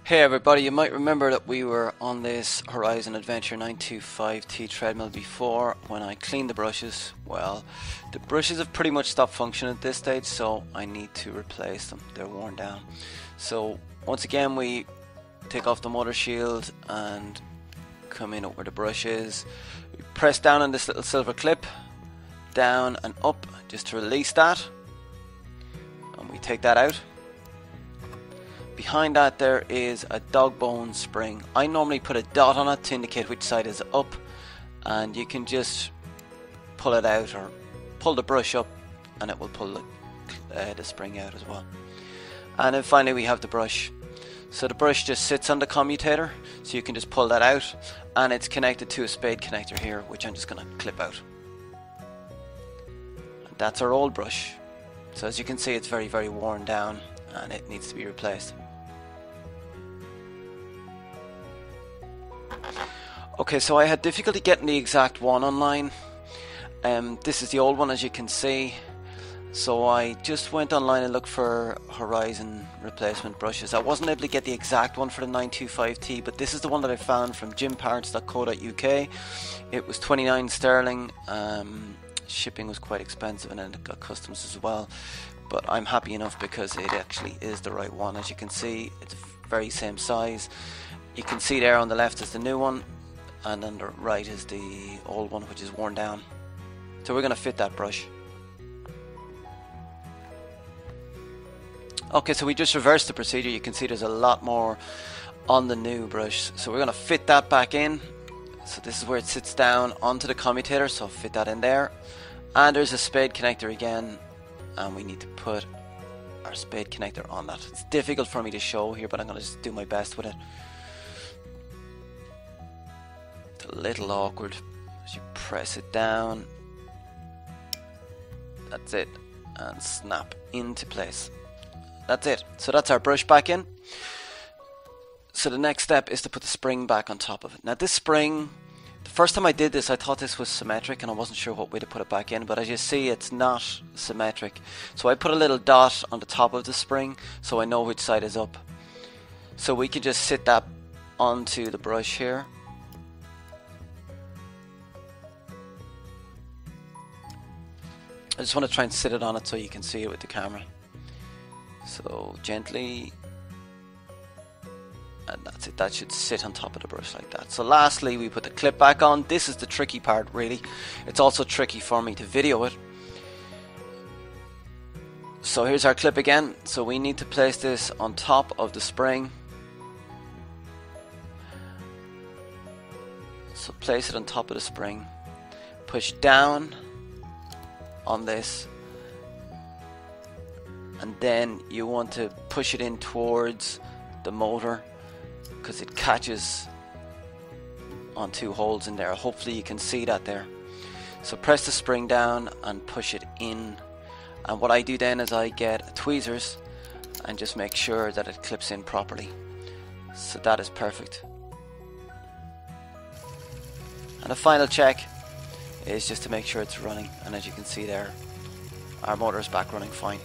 Hey everybody, you might remember that we were on this Horizon Adventure 925T treadmill before. When I cleaned the brushes, well, the brushes have pretty much stopped functioning at this stage, so I need to replace them. They're worn down. So once again we take off the motor shield and come in up where the brush is. We press down on this little silver clip, down and up just to release that, and we take that out. Behind that there is a dog bone spring. I normally put a dot on it to indicate which side is up, and you can just pull it out or pull the brush up and it will pull the spring out as well. And then finally we have the brush. So the brush just sits on the commutator, so you can just pull that out, and it's connected to a spade connector here, which I'm just going to clip out. And that's our old brush. So as you can see, it's very, very worn down and it needs to be replaced. Okay, so I had difficulty getting the exact one online. This is the old one, as you can see. So I just went online and looked for Horizon replacement brushes. I wasn't able to get the exact one for the 925T, but this is the one that I found from gymparts.co.uk. It was 29 sterling. Shipping was quite expensive, and then it got customs as well. But I'm happy enough because it actually is the right one. As you can see, it's very same size. You can see there on the left is the new one, and on the right is the old one, which is worn down. So we're going to fit that brush. Okay, so we just reversed the procedure. You can see there's a lot more on the new brush. So we're going to fit that back in. So this is where it sits down onto the commutator, so fit that in there. And there's a spade connector again, and we need to put our spade connector on that. It's difficult for me to show here, but I'm going to just do my best with it. It's a little awkward as you press it down. That's it, and snap into place. That's it. So that's our brush back in. So the next step is to put the spring back on top of it. Now this spring, the first time I did this I thought this was symmetric and I wasn't sure what way to put it back in, but as you see it's not symmetric. So I put a little dot on the top of the spring so I know which side is up. So we can just sit that onto the brush here. I just want to try and sit it on it so you can see it with the camera. So gently, and that's it. That should sit on top of the brush like that. So lastly we put the clip back on. This is the tricky part really. It's also tricky for me to video it. So here's our clip again. So we need to place this on top of the spring. So place it on top of the spring. Push down on this, and then you want to push it in towards the motor because it catches on two holes in there. Hopefully you can see that there. So press the spring down and push it in, and what I do then is I get tweezers and just make sure that it clips in properly. So that is perfect. And the final check is just to make sure it's running, and as you can see there, our motor is back running fine.